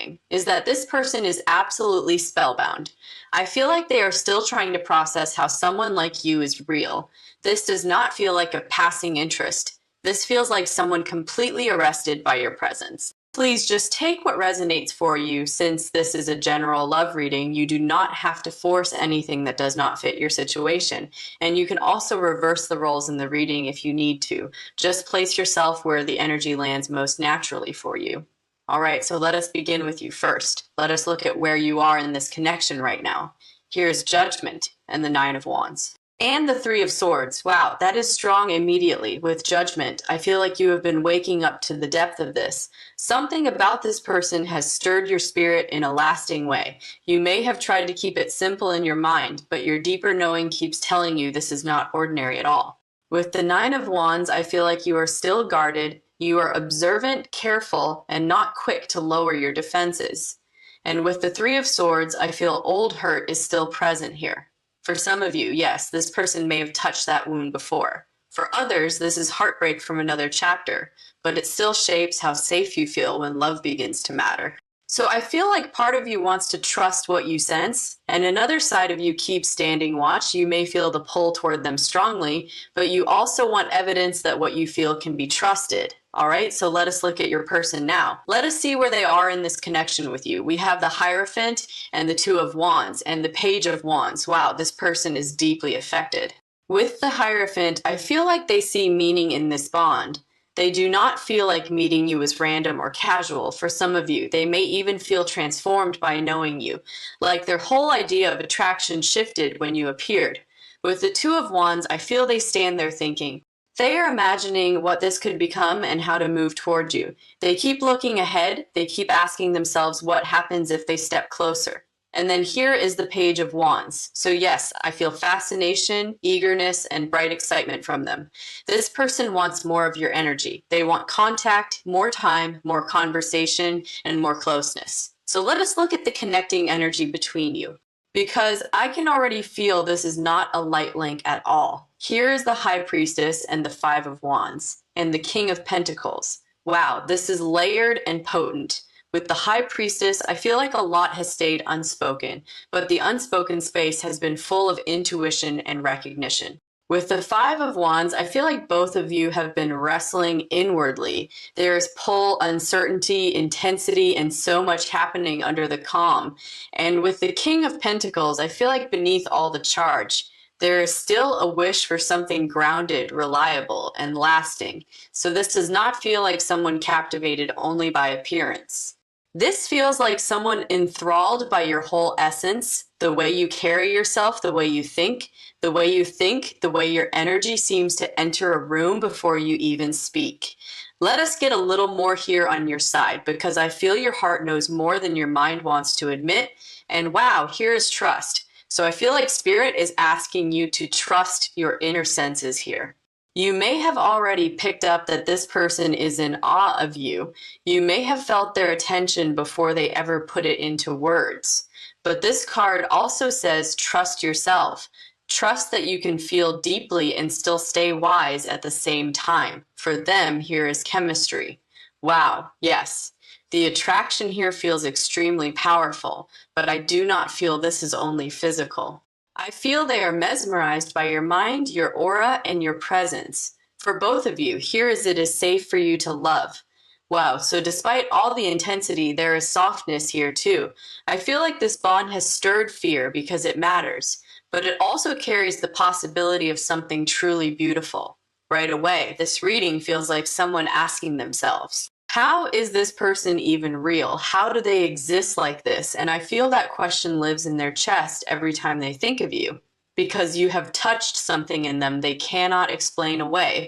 feeling is that this person is absolutely spellbound. I feel like they are still trying to process how someone like you is real. This does not feel like a passing interest. This feels like someone completely arrested by your presence. Please just take what resonates for you. Since this is a general love reading, you do not have to force anything that does not fit your situation. And you can also reverse the roles in the reading if you need to. Just place yourself where the energy lands most naturally for you. All right, so let us begin with you first. Let us look at where you are in this connection right now. Here's Judgment and the Nine of Wands. And the Three of Swords. Wow, that is strong immediately. With Judgment, I feel like you have been waking up to the depth of this. Something about this person has stirred your spirit in a lasting way. You may have tried to keep it simple in your mind, but your deeper knowing keeps telling you this is not ordinary at all. With the Nine of Wands, I feel like you are still guarded. You are observant, careful, and not quick to lower your defenses. And with the Three of Swords, I feel old hurt is still present here. For some of you, yes, this person may have touched that wound before. For others, this is heartbreak from another chapter, but it still shapes how safe you feel when love begins to matter. So I feel like part of you wants to trust what you sense, and another side of you keeps standing watch. You may feel the pull toward them strongly, but you also want evidence that what you feel can be trusted. All right, so let us look at your person now. Let us see where they are in this connection with you. We have the Hierophant and the Two of Wands and the Page of Wands. Wow, this person is deeply affected. With the Hierophant, I feel like they see meaning in this bond. They do not feel like meeting you is random or casual. For some of you, they may even feel transformed by knowing you, like their whole idea of attraction shifted when you appeared. With the Two of Wands, I feel they stand there thinking, they are imagining what this could become and how to move toward you. They keep looking ahead. They keep asking themselves what happens if they step closer. And then here is the Page of Wands. So yes, I feel fascination, eagerness, and bright excitement from them. This person wants more of your energy. They want contact, more time, more conversation, and more closeness. So let us look at the connecting energy between you, because I can already feel this is not a light link at all. Here is the High Priestess and the Five of Wands and the King of Pentacles. Wow, this is layered and potent. With the High Priestess, I feel like a lot has stayed unspoken, but the unspoken space has been full of intuition and recognition. With the Five of Wands, I feel like both of you have been wrestling inwardly. There is pull, uncertainty, intensity, and so much happening under the calm. And with the King of Pentacles, I feel like beneath all the charge, there is still a wish for something grounded, reliable, and lasting. So this does not feel like someone captivated only by appearance. This feels like someone enthralled by your whole essence, the way you carry yourself, the way you think, the way your energy seems to enter a room before you even speak. Let us get a little more here on your side, because I feel your heart knows more than your mind wants to admit. And wow, here is trust. So I feel like Spirit is asking you to trust your inner senses here. You may have already picked up that this person is in awe of you. You may have felt their attention before they ever put it into words. But this card also says trust yourself. Trust that you can feel deeply and still stay wise at the same time. For them, here is chemistry. Wow, yes. The attraction here feels extremely powerful, but I do not feel this is only physical. I feel they are mesmerized by your mind, your aura, and your presence. For both of you, here is it is safe for you to love. Wow, so despite all the intensity, there is softness here too. I feel like this bond has stirred fear because it matters, but it also carries the possibility of something truly beautiful. Right away, this reading feels like someone asking themselves, how is this person even real? How do they exist like this? And I feel that question lives in their chest every time they think of you, because you have touched something in them they cannot explain away.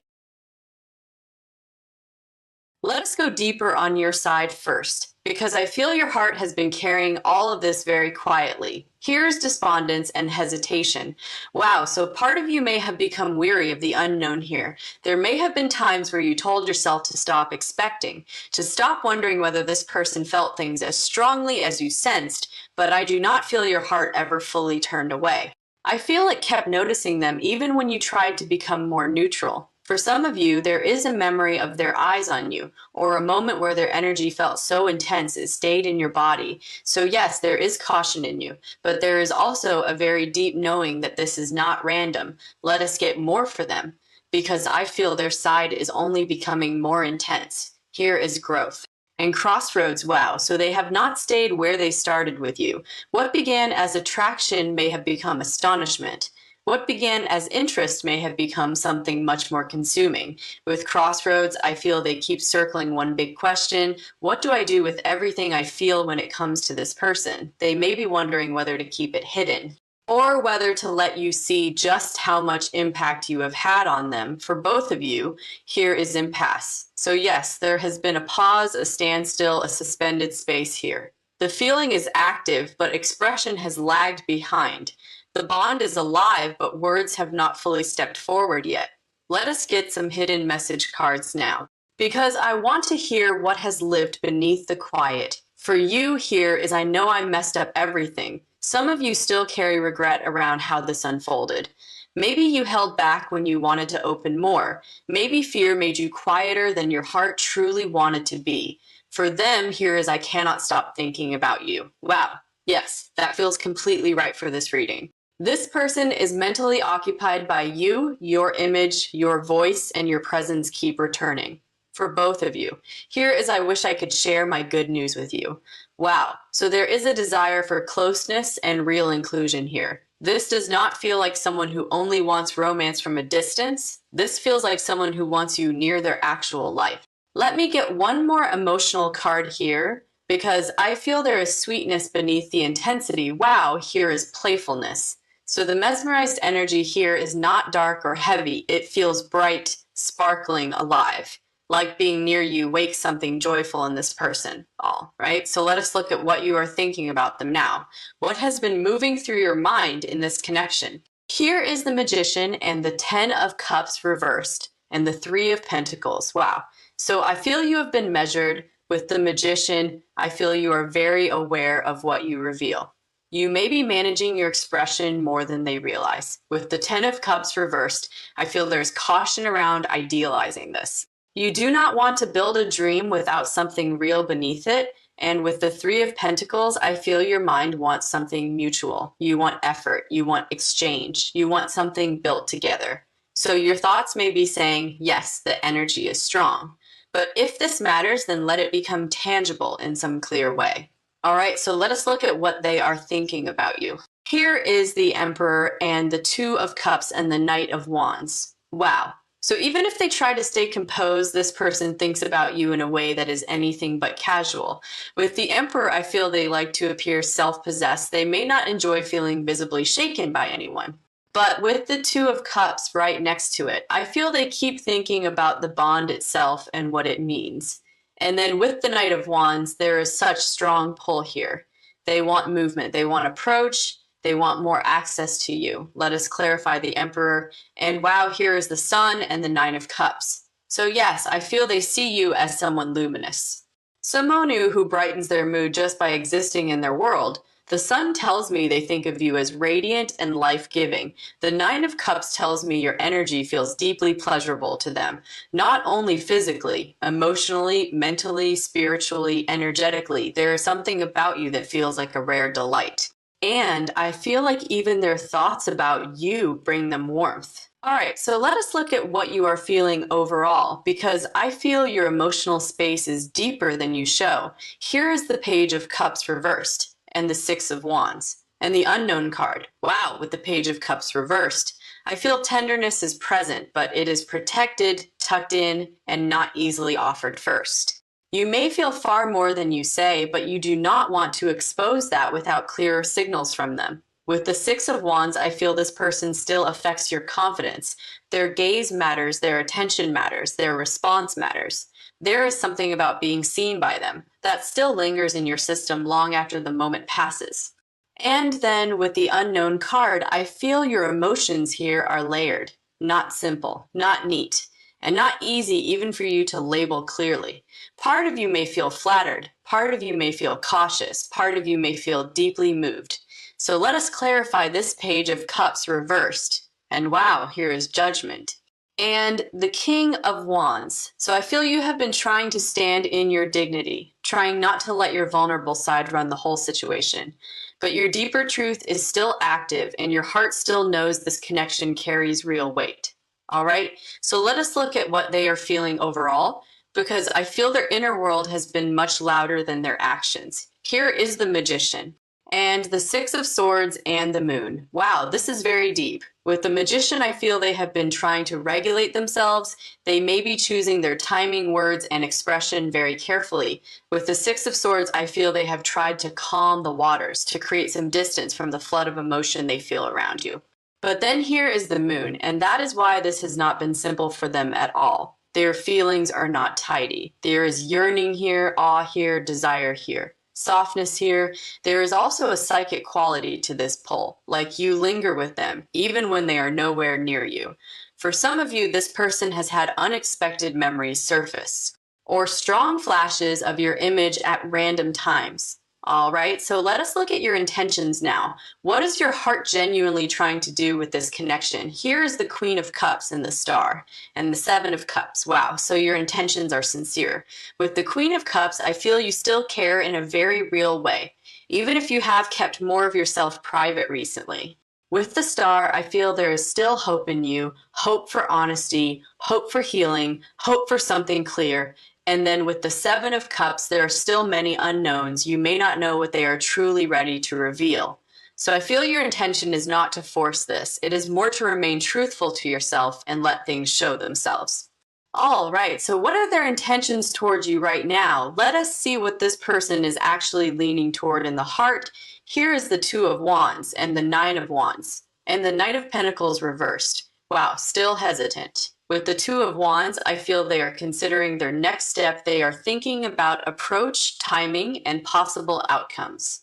Let us go deeper on your side first, because I feel your heart has been carrying all of this very quietly. Here's despondence and hesitation. Wow, so part of you may have become weary of the unknown here. There may have been times where you told yourself to stop expecting, to stop wondering whether this person felt things as strongly as you sensed, but I do not feel your heart ever fully turned away. I feel it kept noticing them even when you tried to become more neutral. For some of you, there is a memory of their eyes on you, or a moment where their energy felt so intense it stayed in your body. So yes, there is caution in you, but there is also a very deep knowing that this is not random. Let us get more for them, because I feel their side is only becoming more intense. Here is growth. And crossroads, wow, so they have not stayed where they started with you. What began as attraction may have become astonishment. What began as interest may have become something much more consuming. With crossroads, I feel they keep circling one big question: what do I do with everything I feel when it comes to this person? They may be wondering whether to keep it hidden, or whether to let you see just how much impact you have had on them. For both of you, here is impasse. So yes, there has been a pause, a standstill, a suspended space here. The feeling is active, but expression has lagged behind. The bond is alive, but words have not fully stepped forward yet. Let us get some hidden message cards now, because I want to hear what has lived beneath the quiet. For you, here is: I know I messed up everything. Some of you still carry regret around how this unfolded. Maybe you held back when you wanted to open more. Maybe fear made you quieter than your heart truly wanted to be. For them, here is: I cannot stop thinking about you. Wow. Yes, that feels completely right for this reading. This person is mentally occupied by you, your image, your voice, and your presence keep returning. For both of you, here is: I wish I could share my good news with you. Wow, so there is a desire for closeness and real inclusion here. This does not feel like someone who only wants romance from a distance. This feels like someone who wants you near their actual life. Let me get one more emotional card here, because I feel there is sweetness beneath the intensity. Wow, here is playfulness. So the mesmerized energy here is not dark or heavy. It feels bright, sparkling, alive. Like being near you wakes something joyful in this person. All right, so let us look at what you are thinking about them now. What has been moving through your mind in this connection? Here is the Magician and the 10 of Cups reversed and the 3 of Pentacles. Wow. So I feel you have been measured. With the Magician, I feel you are very aware of what you reveal. You may be managing your expression more than they realize. With the 10 of Cups reversed, I feel there's caution around idealizing this. You do not want to build a dream without something real beneath it. And with the 3 of Pentacles, I feel your mind wants something mutual. You want effort, you want exchange, you want something built together. So your thoughts may be saying, yes, the energy is strong. But if this matters, then let it become tangible in some clear way. All right, so let us look at what they are thinking about you. Here is the Emperor and the 2 of Cups and the Knight of Wands. Wow. So even if they try to stay composed, this person thinks about you in a way that is anything but casual. With the Emperor, I feel they like to appear self-possessed. They may not enjoy feeling visibly shaken by anyone. But with the 2 of Cups right next to it, I feel they keep thinking about the bond itself and what it means. And then with the Knight of Wands, there is such strong pull here. They want movement, they want approach, they want more access to you. Let us clarify the Emperor. And wow, here is the Sun and the 9 of Cups. So yes, I feel they see you as someone luminous. Someone who brightens their mood just by existing in their world. The Sun tells me they think of you as radiant and life-giving. The 9 of Cups tells me your energy feels deeply pleasurable to them, not only physically, emotionally, mentally, spiritually, energetically. There is something about you that feels like a rare delight. And I feel like even their thoughts about you bring them warmth. All right, so let us look at what you are feeling overall, because I feel your emotional space is deeper than you show. Here is the Page of Cups reversed and the 6 of Wands and the Unknown card. Wow, with the Page of Cups reversed. I feel tenderness is present, but it is protected, tucked in, and not easily offered first. You may feel far more than you say, but you do not want to expose that without clearer signals from them. With the 6 of Wands, I feel this person still affects your confidence. Their gaze matters, their attention matters, their response matters. There is something about being seen by them that still lingers in your system long after the moment passes. And then with the Unknown card, I feel your emotions here are layered, not simple, not neat, and not easy even for you to label clearly. Part of you may feel flattered, part of you may feel cautious, part of you may feel deeply moved. So let us clarify this Page of Cups reversed. And wow, here is Judgment. and the King of Wands. So I feel you have been trying to stand in your dignity, trying not to let your vulnerable side run the whole situation. But your deeper truth is still active, and your heart still knows this connection carries real weight. All right, so let us look at what they are feeling overall, because I feel their inner world has been much louder than their actions. Here is the Magician, and the Six of Swords and the Moon. Wow, this is very deep. With the Magician, I feel they have been trying to regulate themselves. They may be choosing their timing, words, and expression very carefully. With the Six of Swords, I feel they have tried to calm the waters, to create some distance from the flood of emotion they feel around you. But then here is the Moon, and that is why this has not been simple for them at all. Their feelings are not tidy. There is yearning here, awe here, desire here, softness here. There is also a psychic quality to this pull, like you linger with them, even when they are nowhere near you. For some of you, this person has had unexpected memories surface, or strong flashes of your image at random times. All right, so let us look at your intentions now. What is your heart genuinely trying to do with this connection? Here is the Queen of Cups and the Star, and the Seven of Cups. Wow, so your intentions are sincere. With the Queen of Cups, I feel you still care in a very real way, even if you have kept more of yourself private recently. With the Star, I feel there is still hope in you, hope for honesty, hope for healing, hope for something clear. And then with the Seven of Cups, there are still many unknowns. You may not know what they are truly ready to reveal. So I feel your intention is not to force this. It is more to remain truthful to yourself and let things show themselves. All right, so what are their intentions towards you right now? Let us see what this person is actually leaning toward in the heart. Here is the Two of Wands and the Nine of Wands and the Knight of Pentacles reversed. Wow, still hesitant. With the Two of Wands, I feel they are considering their next step. They are thinking about approach, timing, and possible outcomes.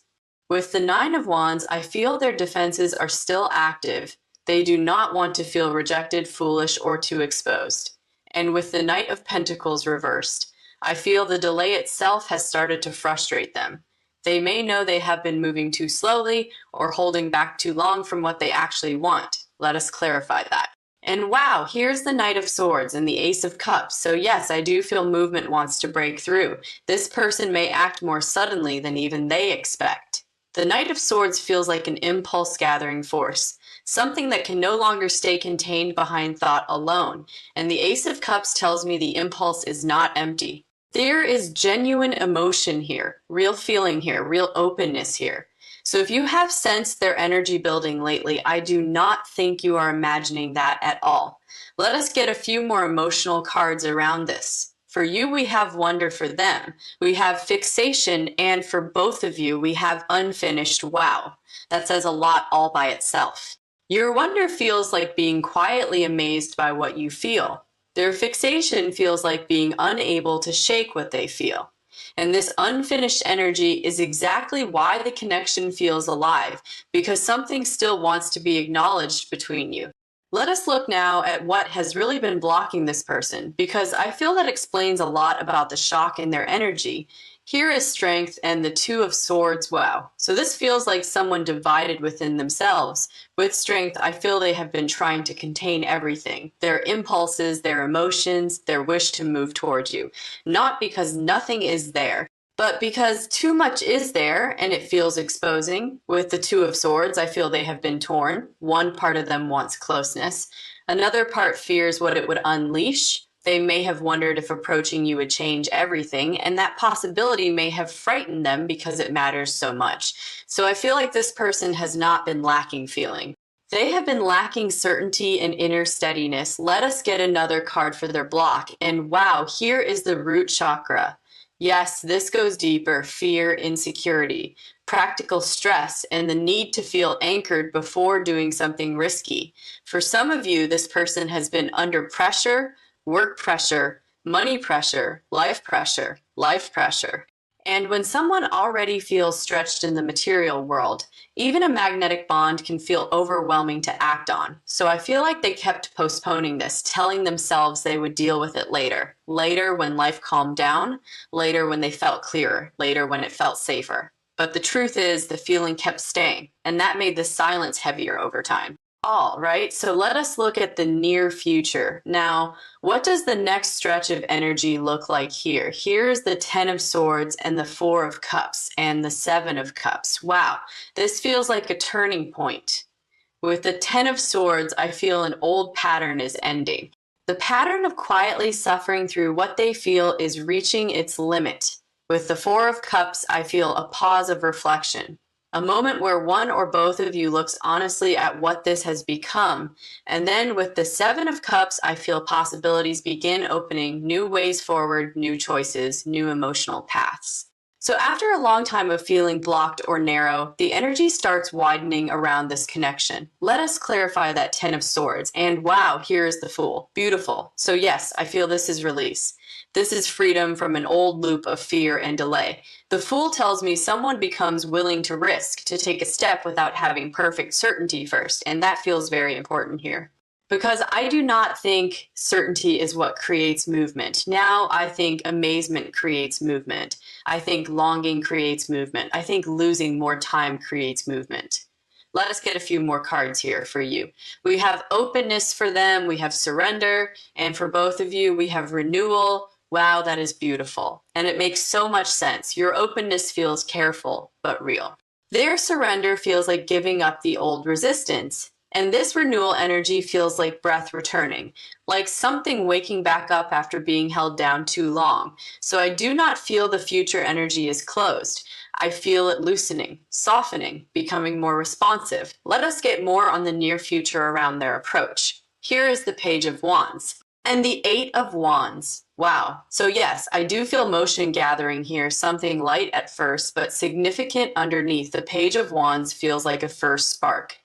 With the Nine of Wands, I feel their defenses are still active. They do not want to feel rejected, foolish, or too exposed. And with the Knight of Pentacles reversed, I feel the delay itself has started to frustrate them. They may know they have been moving too slowly or holding back too long from what they actually want. Let us clarify that. And wow, here's the Knight of Swords and the Ace of Cups. So yes, I do feel movement wants to break through. This person may act more suddenly than even they expect. The Knight of Swords feels like an impulse gathering force, something that can no longer stay contained behind thought alone. And the Ace of Cups tells me the impulse is not empty. There is genuine emotion here, real feeling here, real openness here. So if you have sensed their energy building lately, I do not think you are imagining that at all. Let us get a few more emotional cards around this. For you, we have wonder. For them, we have fixation, and for both of you, we have unfinished. Wow, that says a lot all by itself. Your wonder feels like being quietly amazed by what you feel. Their fixation feels like being unable to shake what they feel. And this unfinished energy is exactly why the connection feels alive, because something still wants to be acknowledged between you. Let us look now at what has really been blocking this person, because I feel that explains a lot about the shock in their energy. Here is Strength and the Two of Swords. Wow. So this feels like someone divided within themselves. With Strength, I feel they have been trying to contain everything, their impulses, their emotions, their wish to move towards you. Not because nothing is there, but because too much is there and it feels exposing. With the Two of Swords, I feel they have been torn. One part of them wants closeness. Another part fears what it would unleash. They may have wondered if approaching you would change everything, and that possibility may have frightened them because it matters so much. So I feel like this person has not been lacking feeling. They have been lacking certainty and inner steadiness. Let us get another card for their block. And wow, here is the root chakra. Yes, this goes deeper. Fear, insecurity, practical stress, and the need to feel anchored before doing something risky. For some of you, this person has been under pressure, work pressure, money pressure, life pressure, life pressure. And when someone already feels stretched in the material world, even a magnetic bond can feel overwhelming to act on. So I feel like they kept postponing this, telling themselves they would deal with it later. Later when life calmed down, later when they felt clearer, later when it felt safer. But the truth is the feeling kept staying, and that made the silence heavier over time. All right, so let us look at the near future. Now, what does the next stretch of energy look like here? Here's the Ten of Swords and the Four of Cups and the Seven of Cups. Wow, this feels like a turning point. With the Ten of Swords, I feel an old pattern is ending. The pattern of quietly suffering through what they feel is reaching its limit. With the Four of Cups, I feel a pause of reflection, a moment where one or both of you looks honestly at what this has become. And then with the Seven of Cups, I feel possibilities begin opening, new ways forward, new choices, new emotional paths. So after a long time of feeling blocked or narrow, the energy starts widening around this connection. Let us clarify that Ten of Swords. And wow, here is the Fool. Beautiful. So yes, I feel this is release. This is freedom from an old loop of fear and delay. The Fool tells me someone becomes willing to risk, to take a step without having perfect certainty first, and that feels very important here. Because I do not think certainty is what creates movement. Now I think amazement creates movement. I think longing creates movement. I think losing more time creates movement. Let us get a few more cards here for you. We have openness for them, we have surrender, and for both of you, we have renewal. Wow, that is beautiful. And it makes so much sense. Your openness feels careful, but real. Their surrender feels like giving up the old resistance. And this renewal energy feels like breath returning, like something waking back up after being held down too long. So I do not feel the future energy is closed. I feel it loosening, softening, becoming more responsive. Let us get more on the near future around their approach. Here is the Page of Wands and the Eight of Wands. Wow. So yes, I do feel motion gathering here, something light at first, but significant underneath. The Page of Wands feels like a first spark.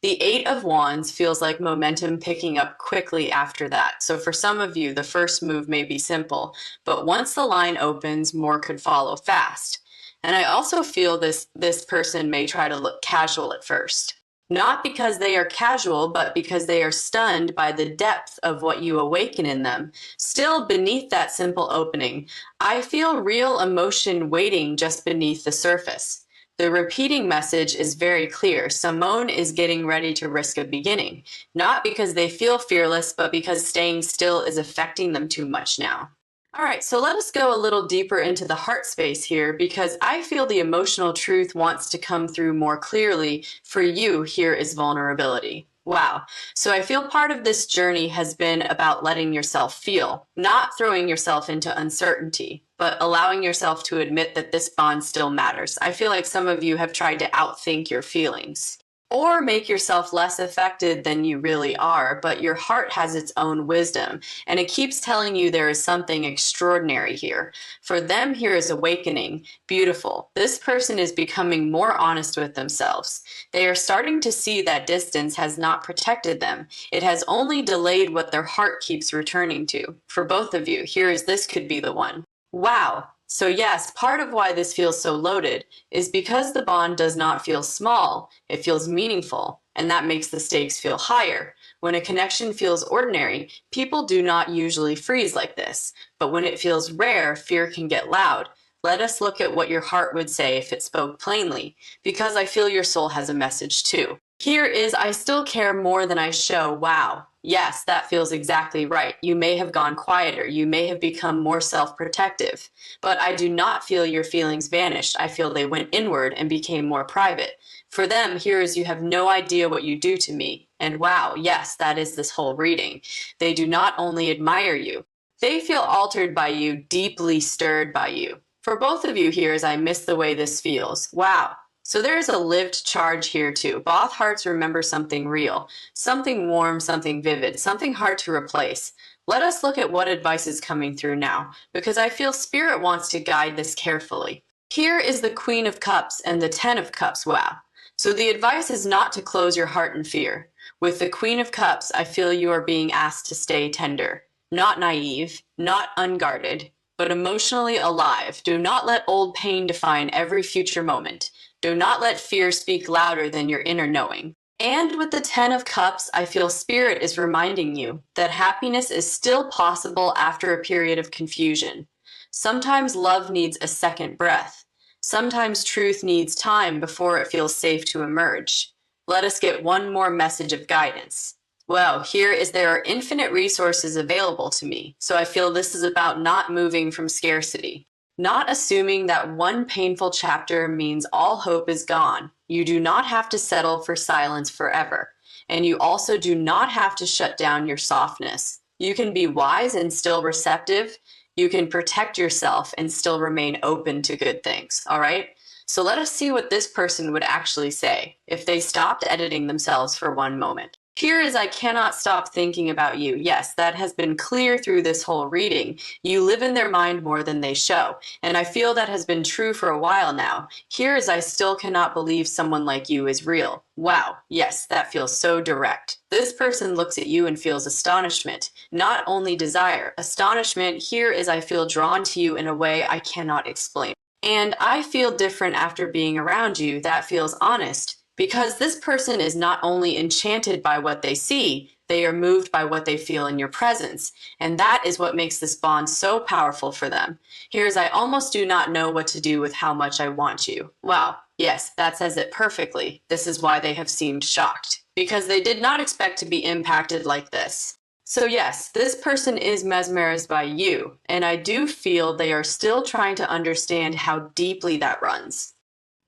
The Eight of Wands feels like momentum picking up quickly after that. So for some of you, the first move may be simple, but once the line opens, more could follow fast. And I also feel this person may try to look casual at first. Not because they are casual, but because they are stunned by the depth of what you awaken in them. Still beneath that simple opening, I feel real emotion waiting just beneath the surface. The repeating message is very clear. Simone is getting ready to risk a beginning, not because they feel fearless, but because staying still is affecting them too much now. All right, so let us go a little deeper into the heart space here because I feel the emotional truth wants to come through more clearly. For you, here is vulnerability. Wow. So I feel part of this journey has been about letting yourself feel, not throwing yourself into uncertainty, but allowing yourself to admit that this bond still matters. I feel like some of you have tried to outthink your feelings or make yourself less affected than you really are, but your heart has its own wisdom, and it keeps telling you there is something extraordinary here. For them, here is awakening. Beautiful. This person is becoming more honest with themselves. They are starting to see that distance has not protected them. It has only delayed what their heart keeps returning to. For both of you, here is this could be the one. Wow. So yes, part of why this feels so loaded is because the bond does not feel small, it feels meaningful, and that makes the stakes feel higher. When a connection feels ordinary, people do not usually freeze like this, but when it feels rare, fear can get loud. Let us look at what your heart would say if it spoke plainly, because I feel your soul has a message too. Here is, I still care more than I show. Wow. Yes, that feels exactly right. You may have gone quieter. You may have become more self-protective. But I do not feel your feelings vanished. I feel they went inward and became more private. For them, here is, you have no idea what you do to me. And wow, yes, that is this whole reading. They do not only admire you, they feel altered by you, deeply stirred by you. For both of you here, as I miss the way this feels. Wow. So there's a lived charge here too. Both hearts remember something real, something warm, something vivid, something hard to replace. Let us look at what advice is coming through now, because I feel Spirit wants to guide this carefully. Here is the Queen of Cups and the Ten of Cups. Wow. So the advice is not to close your heart in fear. With the Queen of Cups, I feel you are being asked to stay tender, not naive, not unguarded, but emotionally alive. Do not let old pain define every future moment. Do not let fear speak louder than your inner knowing. And with the Ten of Cups, I feel Spirit is reminding you that happiness is still possible after a period of confusion. Sometimes love needs a second breath. Sometimes truth needs time before it feels safe to emerge. Let us get one more message of guidance. Well, here is there are infinite resources available to me, so I feel this is about not moving from scarcity. Not assuming that one painful chapter means all hope is gone. You do not have to settle for silence forever. And you also do not have to shut down your softness. You can be wise and still receptive. You can protect yourself and still remain open to good things, all right? So let us see what this person would actually say if they stopped editing themselves for one moment. Here is I cannot stop thinking about you. Yes, that has been clear through this whole reading. You live in their mind more than they show. And I feel that has been true for a while now. Here is I still cannot believe someone like you is real. Wow, yes, that feels so direct. This person looks at you and feels astonishment, not only desire. Astonishment, here is I feel drawn to you in a way I cannot explain. And I feel different after being around you. That feels honest. Because this person is not only enchanted by what they see, they are moved by what they feel in your presence. And that is what makes this bond so powerful for them. Here's I almost do not know what to do with how much I want you. Wow, yes, that says it perfectly. This is why they have seemed shocked. Because they did not expect to be impacted like this. So yes, this person is mesmerized by you, and I do feel they are still trying to understand how deeply that runs.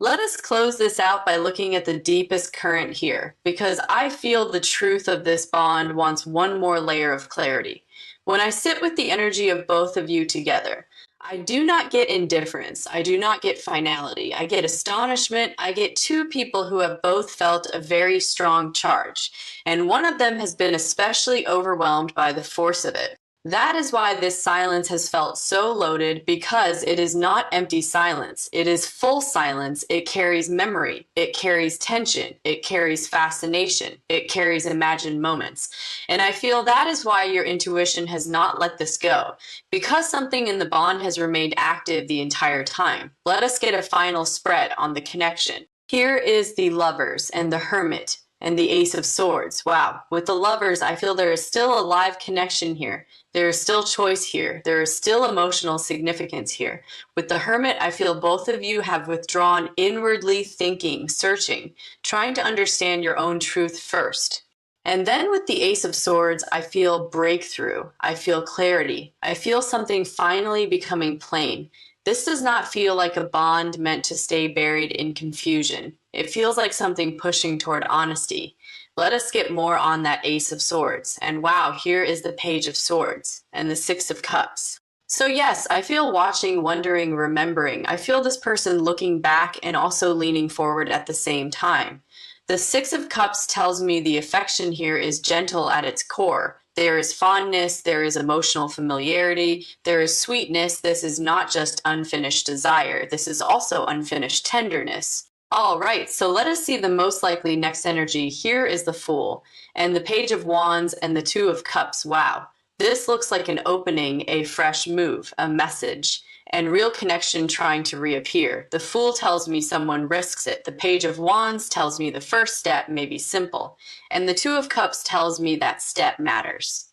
Let us close this out by looking at the deepest current here, because I feel the truth of this bond wants one more layer of clarity. When I sit with the energy of both of you together, I do not get indifference. I do not get finality. I get astonishment. I get two people who have both felt a very strong charge, and one of them has been especially overwhelmed by the force of it. That is why this silence has felt so loaded, because it is not empty silence. It is full silence. It carries memory. It carries tension. It carries fascination. It carries imagined moments. And I feel that is why your intuition has not let this go, because something in the bond has remained active the entire time. Let us get a final spread on the connection. Here is the Lovers and the Hermit and the Ace of Swords. Wow. With the Lovers, I feel there is still a live connection here. There is still choice here. There is still emotional significance here. With the Hermit, I feel both of you have withdrawn inwardly, thinking, searching, trying to understand your own truth first. And then with the Ace of Swords, I feel breakthrough. I feel clarity. I feel something finally becoming plain. This does not feel like a bond meant to stay buried in confusion. It feels like something pushing toward honesty. Let us get more on that Ace of Swords. And wow, here is the Page of Swords and the Six of Cups. So yes, I feel watching, wondering, remembering. I feel this person looking back and also leaning forward at the same time. The Six of Cups tells me the affection here is gentle at its core. There is fondness, there is emotional familiarity, there is sweetness. This is not just unfinished desire. This is also unfinished tenderness. All right, so let us see the most likely next energy. Here is the Fool and the Page of Wands and the Two of Cups. Wow, this looks like an opening, a fresh move, a message, and real connection trying to reappear. The Fool tells me someone risks it. The Page of Wands tells me the first step may be simple, and the Two of Cups tells me that step matters.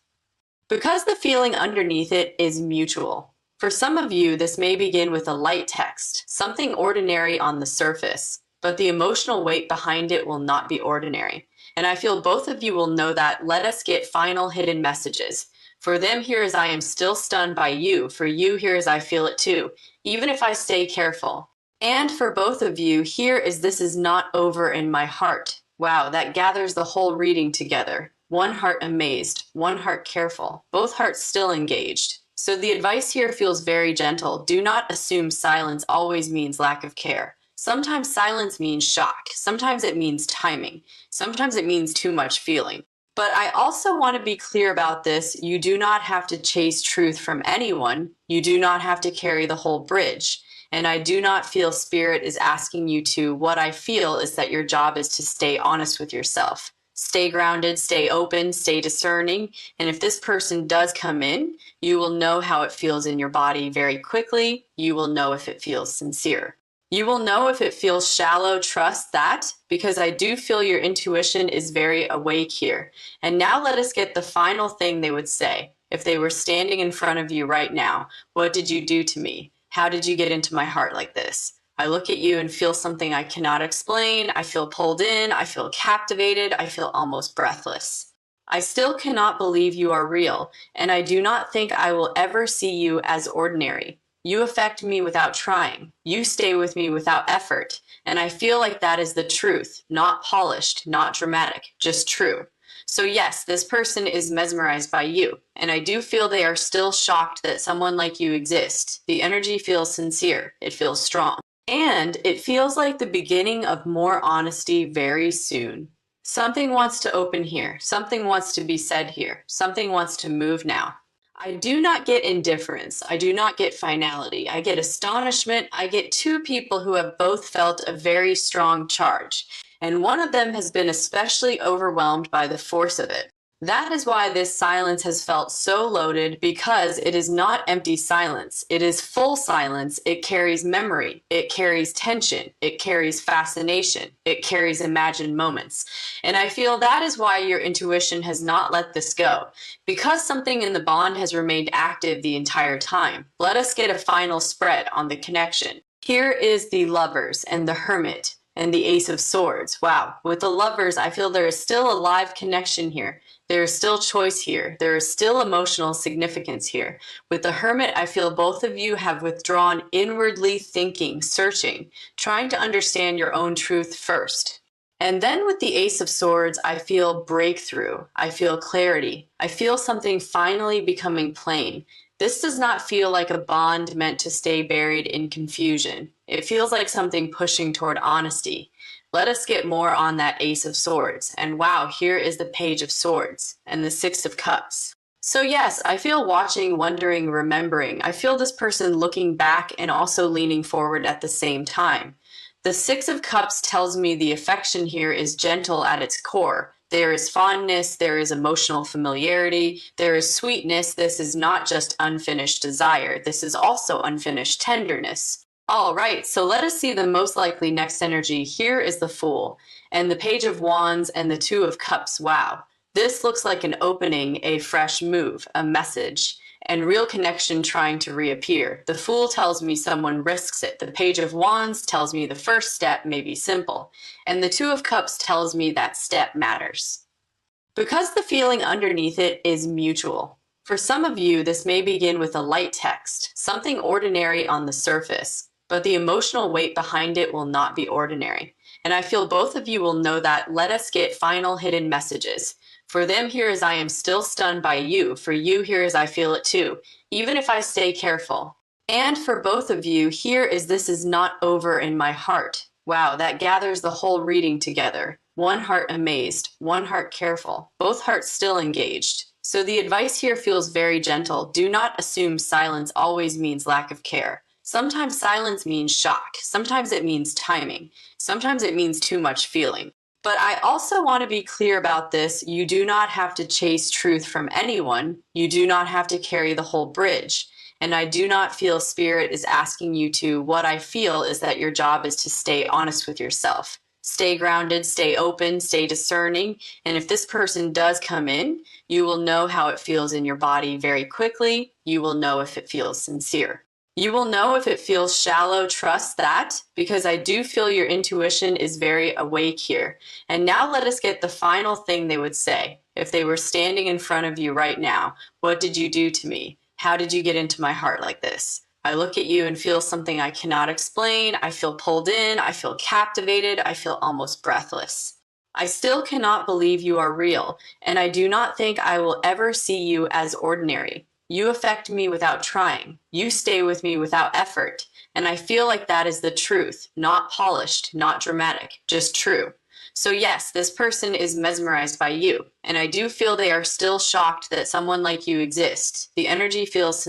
Because the feeling underneath it is mutual. For some of you, this may begin with a light text, something ordinary on the surface, but the emotional weight behind it will not be ordinary. And I feel both of you will know that. Let us get final hidden messages. For them, here is I am still stunned by you. For you, here is I feel it too, even if I stay careful. And for both of you, here is this is not over in my heart. Wow, that gathers the whole reading together. One heart amazed, one heart careful, both hearts still engaged. So the advice here feels very gentle. Do not assume silence always means lack of care. Sometimes silence means shock. Sometimes it means timing. Sometimes it means too much feeling. But I also want to be clear about this. You do not have to chase truth from anyone. You do not have to carry the whole bridge. And I do not feel Spirit is asking you to. What I feel is that your job is to stay honest with yourself. Stay grounded, stay open, stay discerning. And if this person does come in, you will know how it feels in your body very quickly. You will know if it feels sincere. You will know if it feels shallow. Trust that, because I do feel your intuition is very awake here. And now let us get the final thing they would say. If they were standing in front of you right now, what did you do to me? How did you get into my heart like this? I look at you and feel something I cannot explain. I feel pulled in. I feel captivated. I feel almost breathless. I still cannot believe you are real, and I do not think I will ever see you as ordinary. You affect me without trying. You stay with me without effort. And I feel like that is the truth, not polished, not dramatic, just true. So, yes, this person is mesmerized by you, and I do feel they are still shocked that someone like you exists. The energy feels sincere, it feels strong, and it feels like the beginning of more honesty very soon. Something wants to open here, something wants to be said here, something wants to move now. I do not get indifference. I do not get finality. I get astonishment. I get two people who have both felt a very strong charge, and one of them has been especially overwhelmed by the force of it. That is why this silence has felt so loaded, because it is not empty silence. It is full silence. It carries memory. It carries tension. It carries fascination. It carries imagined moments. And I feel that is why your intuition has not let this go, because something in the bond has remained active the entire time. Let us get a final spread on the connection. Here is the Lovers and the Hermit and the Ace of Swords. Wow. With the Lovers, I feel there is still a live connection here. There is still choice here. There is still emotional significance here. With the Hermit, I feel both of you have withdrawn inwardly, thinking, searching, trying to understand your own truth first. And then with the Ace of Swords, I feel breakthrough. I feel clarity. I feel something finally becoming plain. This does not feel like a bond meant to stay buried in confusion. It feels like something pushing toward honesty. Let us get more on that Ace of Swords. And wow, here is the Page of Swords and the Six of Cups. So yes, I feel watching, wondering, remembering. I feel this person looking back and also leaning forward at the same time. The Six of Cups tells me the affection here is gentle at its core. There is fondness, there is emotional familiarity, there is sweetness. This is not just unfinished desire. This is also unfinished tenderness. All right, so let us see the most likely next energy. Here is the Fool and the Page of Wands and the Two of Cups. Wow. This looks like an opening, a fresh move, a message, and real connection trying to reappear. The Fool tells me someone risks it. The Page of Wands tells me the first step may be simple. And the Two of Cups tells me that step matters, because the feeling underneath it is mutual. For some of you, this may begin with a light text, something ordinary on the surface, but the emotional weight behind it will not be ordinary. And I feel both of you will know that. Let us get final hidden messages. For them, here is I am still stunned by you. For you, here is I feel it too, even if I stay careful. And for both of you, here is this is not over in my heart. Wow, that gathers the whole reading together. One heart amazed, one heart careful, both hearts still engaged. So the advice here feels very gentle. Do not assume silence always means lack of care. Sometimes silence means shock. Sometimes it means timing. Sometimes it means too much feeling. But I also want to be clear about this. You do not have to chase truth from anyone. You do not have to carry the whole bridge. And I do not feel Spirit is asking you to. What I feel is that your job is to stay honest with yourself. Stay grounded, stay open, stay discerning. And if this person does come in, you will know how it feels in your body very quickly. You will know if it feels sincere. You will know if it feels shallow. Trust that, because I do feel your intuition is very awake here. And now let us get the final thing they would say. If they were standing in front of you right now, what did you do to me? How did you get into my heart like this? I look at you and feel something I cannot explain. I feel pulled in. I feel captivated. I feel almost breathless. I still cannot believe you are real, and I do not think I will ever see you as ordinary. You affect me without trying. You stay with me without effort. And I feel like that is the truth, not polished, not dramatic, just true. So yes, this person is mesmerized by you. And I do feel they are still shocked that someone like you exists. The energy feels